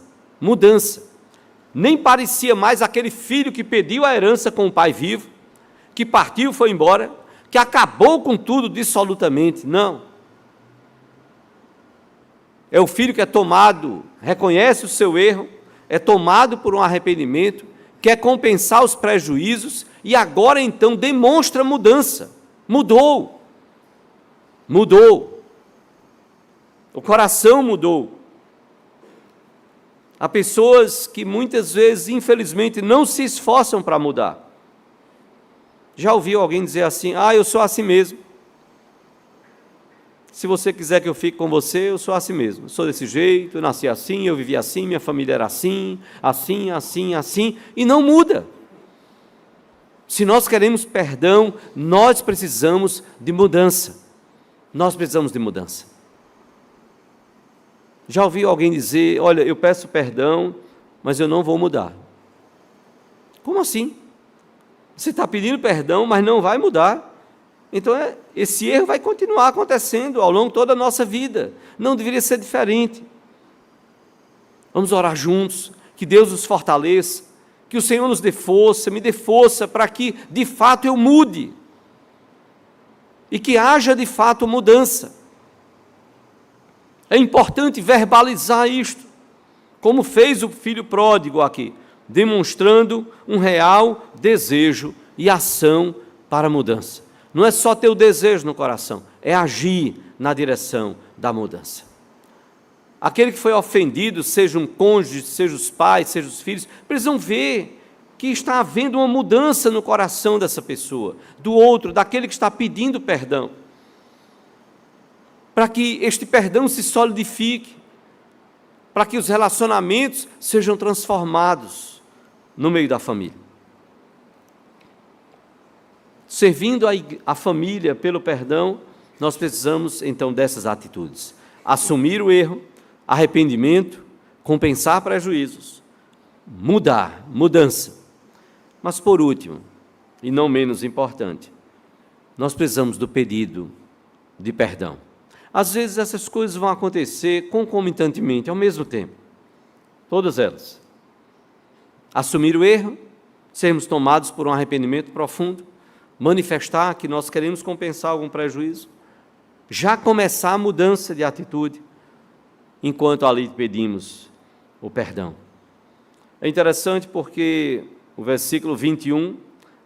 Nem parecia mais aquele filho que pediu a herança com o pai vivo, que partiu, foi embora, que acabou com tudo dissolutamente. Não. É o filho que é tomado, reconhece o seu erro, é tomado por um arrependimento, quer compensar os prejuízos e agora então demonstra mudança. Mudou. O coração mudou. Há pessoas que muitas vezes, infelizmente, não se esforçam para mudar. Já ouviu alguém dizer assim: eu sou assim mesmo. Se você quiser que eu fique com você, eu sou assim mesmo. Eu sou desse jeito, eu nasci assim, eu vivi assim, minha família era assim, e não muda. Se nós queremos perdão, nós precisamos de mudança. Já ouviu alguém dizer: olha, eu peço perdão, mas eu não vou mudar. Como assim? Você está pedindo perdão, mas não vai mudar. Então, esse erro vai continuar acontecendo ao longo de toda a nossa vida. Não deveria ser diferente. Vamos orar juntos, que Deus nos fortaleça, que o Senhor nos dê força, me dê força para que, de fato, eu mude. E que haja, de fato, mudança. É importante verbalizar isto, como fez o filho pródigo aqui, demonstrando um real desejo e ação para a mudança. Não é só ter o desejo no coração, é agir na direção da mudança. Aquele que foi ofendido, seja um cônjuge, seja os pais, seja os filhos, precisam ver que está havendo uma mudança no coração dessa pessoa, do outro, daquele que está pedindo perdão, para que este perdão se solidifique, para que os relacionamentos sejam transformados no meio da família. Servindo a família pelo perdão, nós precisamos então dessas atitudes: assumir o erro, arrependimento, compensar prejuízos, mudança. Mas por último, e não menos importante, nós precisamos do pedido de perdão. Às vezes essas coisas vão acontecer concomitantemente, ao mesmo tempo, todas elas. Assumir o erro, sermos tomados por um arrependimento profundo, manifestar que nós queremos compensar algum prejuízo, já começar a mudança de atitude, enquanto ali pedimos o perdão. É interessante porque o versículo 21,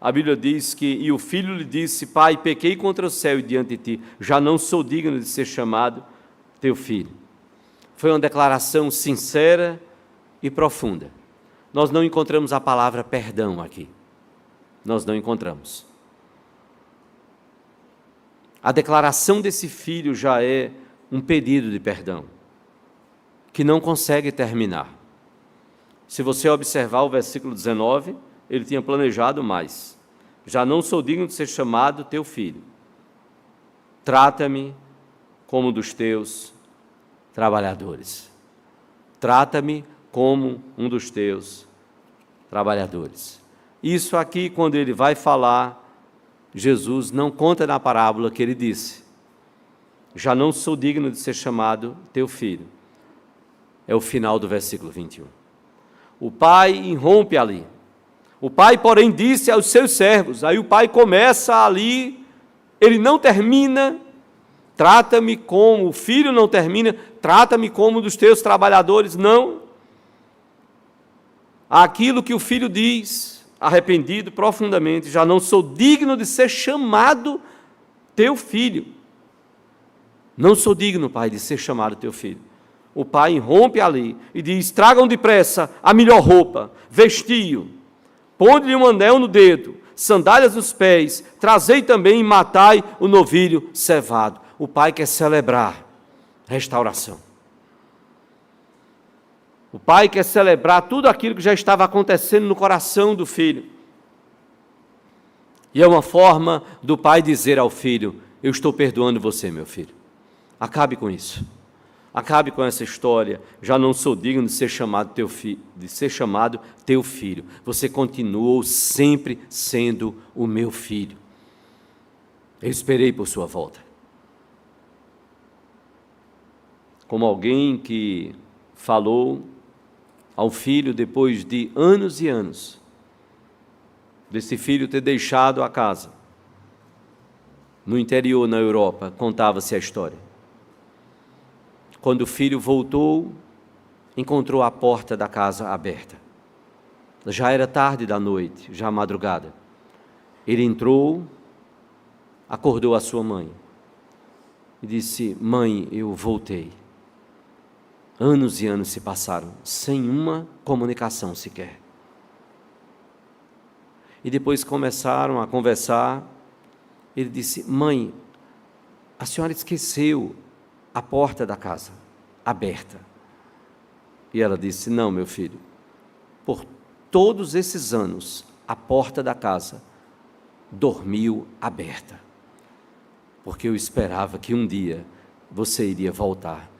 a Bíblia diz que: e o filho lhe disse: pai, pequei contra o céu e diante de ti, já não sou digno de ser chamado teu filho. Foi uma declaração sincera e profunda. Nós não encontramos a palavra perdão aqui. Nós não encontramos. A declaração desse filho já é um pedido de perdão, que não consegue terminar. Se você observar o versículo 19, ele tinha planejado mais. Já não sou digno de ser chamado teu filho. Trata-me como um dos teus trabalhadores. Trata-me como um dos teus trabalhadores. Isso aqui, quando ele vai falar Jesus não conta na parábola que ele disse: já não sou digno de ser chamado teu filho. É o final do versículo 21. O pai irrompe ali. O pai, porém, disse aos seus servos. Aí o pai começa ali, ele não termina: trata-me como, o filho não termina, trata-me como dos teus trabalhadores, não. Aquilo que o filho diz, arrependido profundamente: já não sou digno de ser chamado teu filho. Não sou digno, pai, de ser chamado teu filho. O pai irrompe ali e diz: tragam depressa a melhor roupa, vestiu, ponde-lhe um anel no dedo, sandálias nos pés, trazei também e matai o novilho cevado. O pai quer celebrar restauração. O pai quer celebrar tudo aquilo que já estava acontecendo no coração do filho. E é uma forma do pai dizer ao filho: eu estou perdoando você, meu filho. Acabe com isso. Acabe com essa história. Já não sou digno de ser chamado teu filho. Você continuou sempre sendo o meu filho. Eu esperei por sua volta. Como alguém que falou ao filho depois de anos e anos desse filho ter deixado a casa no interior, na Europa, contava-se a história. Quando o filho voltou, encontrou a porta da casa aberta. Já era tarde da noite, já madrugada. Ele entrou, acordou a sua mãe e disse: mãe, eu voltei. Anos e anos se passaram, sem uma comunicação sequer. E depois começaram a conversar. Ele disse: mãe, a senhora esqueceu a porta da casa aberta. E ela disse: não, meu filho, por todos esses anos a porta da casa dormiu aberta, porque eu esperava que um dia você iria voltar.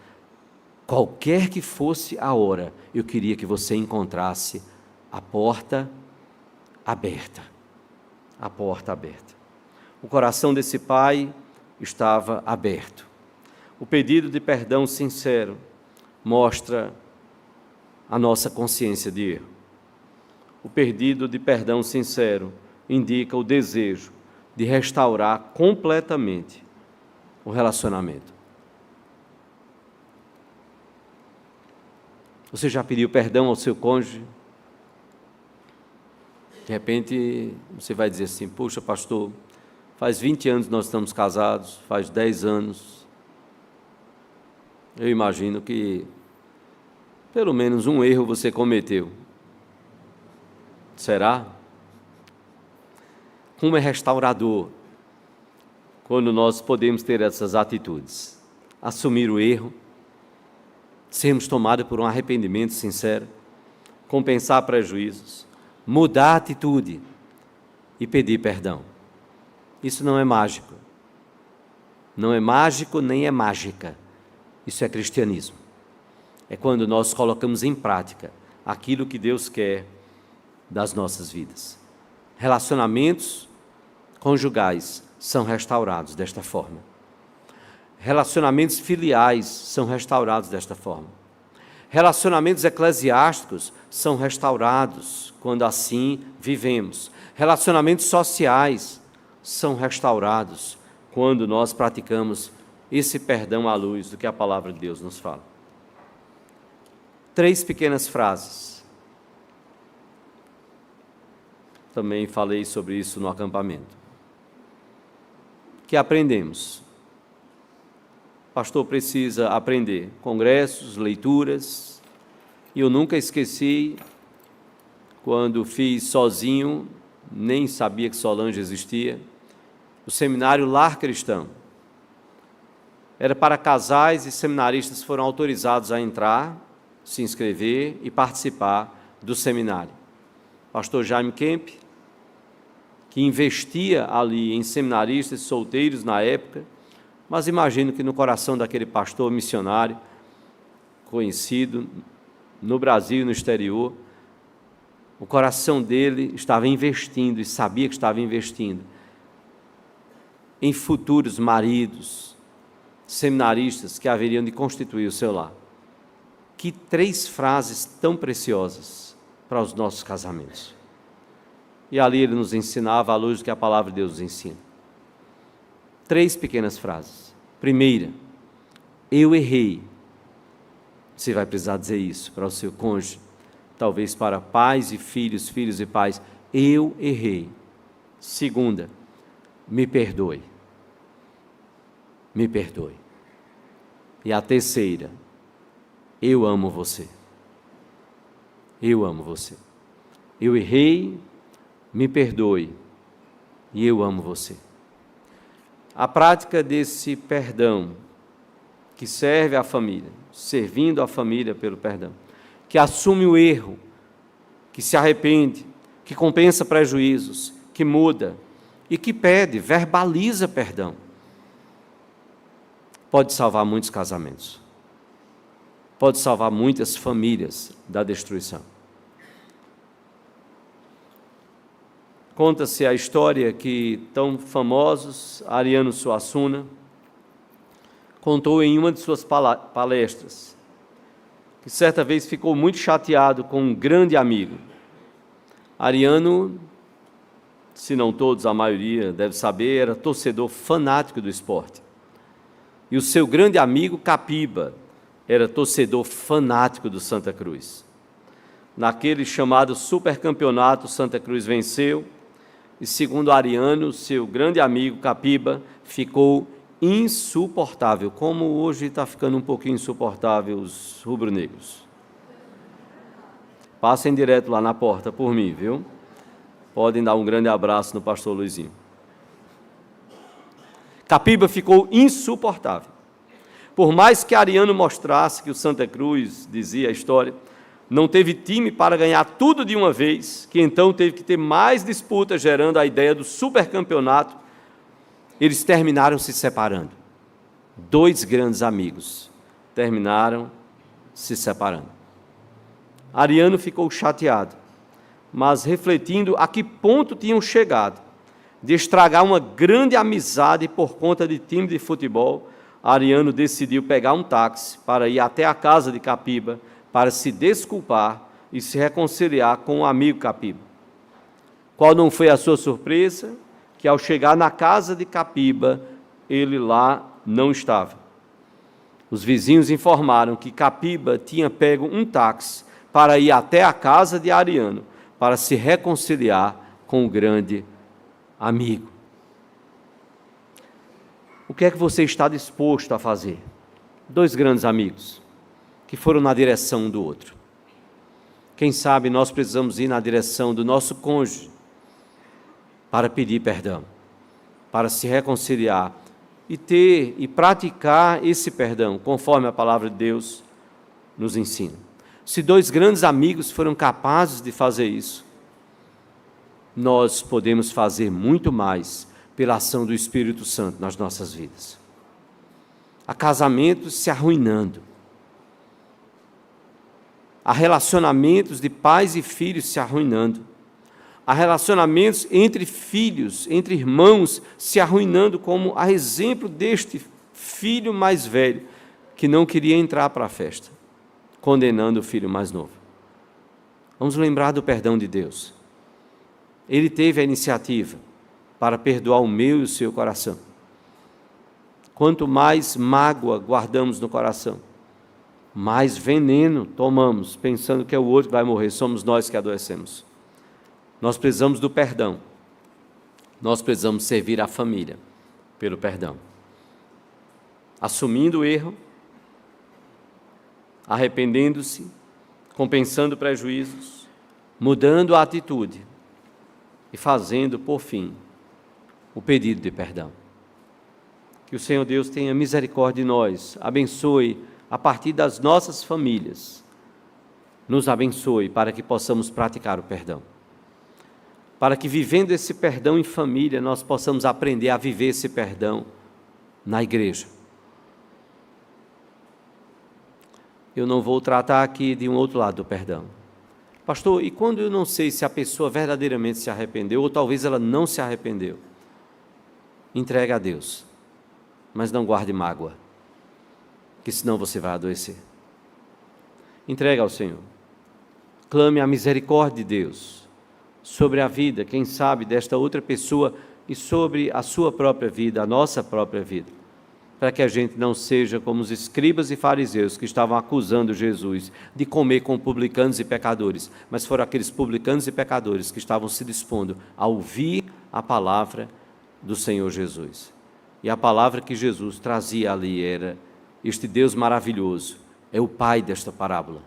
Qualquer que fosse a hora, eu queria que você encontrasse a porta aberta. A porta aberta. O coração desse pai estava aberto. O pedido de perdão sincero mostra a nossa consciência de erro. O pedido de perdão sincero indica o desejo de restaurar completamente o relacionamento. Você já pediu perdão ao seu cônjuge? De repente, você vai dizer assim: poxa, pastor, faz 20 anos nós estamos casados, faz 10 anos. Eu imagino que pelo menos um erro você cometeu. Será? Como é restaurador quando nós podemos ter essas atitudes. Assumir o erro, sermos tomados por um arrependimento sincero, compensar prejuízos, mudar a atitude e pedir perdão. Isso não é mágico. Não é mágico nem é mágica. Isso é cristianismo. É quando nós colocamos em prática aquilo que Deus quer das nossas vidas. Relacionamentos conjugais são restaurados desta forma. Relacionamentos filiais são restaurados desta forma. Relacionamentos eclesiásticos são restaurados quando assim vivemos. Relacionamentos sociais são restaurados quando nós praticamos esse perdão à luz do que a palavra de Deus nos fala. 3 pequenas frases. Também falei sobre isso no acampamento. Que aprendemos. O pastor precisa aprender. Congressos, leituras. E eu nunca esqueci quando fiz sozinho, nem sabia que Solange existia, o seminário Lar Cristão. Era para casais e seminaristas foram autorizados a entrar, se inscrever e participar do seminário. Pastor Jaime Kemp, que investia ali em seminaristas solteiros na época, mas imagino que no coração daquele pastor missionário, conhecido no Brasil e no exterior, o coração dele estava investindo e sabia que estava investindo em futuros maridos, seminaristas que haveriam de constituir o seu lar. Que 3 frases tão preciosas para os nossos casamentos. E ali ele nos ensinava à luz do que a palavra de Deus nos ensina. 3 pequenas frases. Primeira, eu errei. Você vai precisar dizer isso para o seu cônjuge, talvez para pais e filhos, filhos e pais. Eu errei. Segunda, me perdoe. Me perdoe. E a terceira, eu amo você. Eu amo você. Eu errei, me perdoe e eu amo você. A prática desse perdão, que serve à família, servindo a família pelo perdão, que assume o erro, que se arrepende, que compensa prejuízos, que muda e que pede, verbaliza perdão, pode salvar muitos casamentos, pode salvar muitas famílias da destruição. Conta-se a história que tão famosos, Ariano Suassuna, contou em uma de suas palestras, que certa vez ficou muito chateado com um grande amigo. Ariano, se não todos, a maioria deve saber, era torcedor fanático do esporte. E o seu grande amigo Capiba era torcedor fanático do Santa Cruz. Naquele chamado supercampeonato, Santa Cruz venceu, e segundo Ariano, seu grande amigo Capiba, ficou insuportável, como hoje está ficando um pouquinho insuportável os rubro-negros. Passem direto lá na porta por mim, viu? Podem dar um grande abraço no pastor Luizinho. Capiba ficou insuportável. Por mais que Ariano mostrasse que o Santa Cruz, dizia a história, não teve time para ganhar tudo de uma vez, que então teve que ter mais disputas, gerando a ideia do supercampeonato, eles terminaram se separando. 2 grandes amigos terminaram se separando. Ariano ficou chateado, mas refletindo a que ponto tinham chegado de estragar uma grande amizade por conta de time de futebol, Ariano decidiu pegar um táxi para ir até a casa de Capiba para se desculpar e se reconciliar com o amigo Capiba. Qual não foi a sua surpresa? Que ao chegar na casa de Capiba, ele lá não estava. Os vizinhos informaram que Capiba tinha pego um táxi para ir até a casa de Ariano, para se reconciliar com o grande amigo. O que é que você está disposto a fazer? 2 grandes amigos que foram na direção um do outro. Quem sabe nós precisamos ir na direção do nosso cônjuge para pedir perdão, para se reconciliar e ter e praticar esse perdão, conforme a palavra de Deus nos ensina. Se 2 grandes amigos foram capazes de fazer isso, nós podemos fazer muito mais pela ação do Espírito Santo nas nossas vidas. Há casamentos se arruinando, há relacionamentos de pais e filhos se arruinando, há relacionamentos entre filhos, entre irmãos se arruinando, como a exemplo deste filho mais velho que não queria entrar para a festa, condenando o filho mais novo. Vamos lembrar do perdão de Deus. Ele teve a iniciativa para perdoar o meu e o seu coração. Quanto mais mágoa guardamos no coração, mais veneno tomamos, pensando que é o outro que vai morrer, somos nós que adoecemos. Nós precisamos do perdão. Nós precisamos servir a família pelo perdão. Assumindo o erro, arrependendo-se, compensando prejuízos, mudando a atitude e fazendo, por fim, o pedido de perdão. Que o Senhor Deus tenha misericórdia de nós, abençoe a partir das nossas famílias, nos abençoe para que possamos praticar o perdão. Para que, vivendo esse perdão em família, nós possamos aprender a viver esse perdão na igreja. Eu não vou tratar aqui de um outro lado do perdão. Pastor, e quando eu não sei se a pessoa verdadeiramente se arrependeu, ou talvez ela não se arrependeu? entregue a Deus, mas não guarde mágoa, que senão você vai adoecer. Entregue ao Senhor. Clame a misericórdia de Deus sobre a vida, quem sabe, desta outra pessoa e sobre a sua própria vida, a nossa própria vida, para que a gente não seja como os escribas e fariseus que estavam acusando Jesus de comer com publicanos e pecadores, mas foram aqueles publicanos e pecadores que estavam se dispondo a ouvir a palavra do Senhor Jesus. E a palavra que Jesus trazia ali era: este Deus maravilhoso é o Pai desta parábola,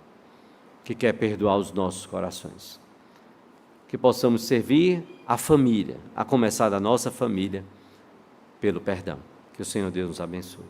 que quer perdoar os nossos corações. Que possamos servir a família, a começar da nossa família, pelo perdão. Que o Senhor Deus nos abençoe.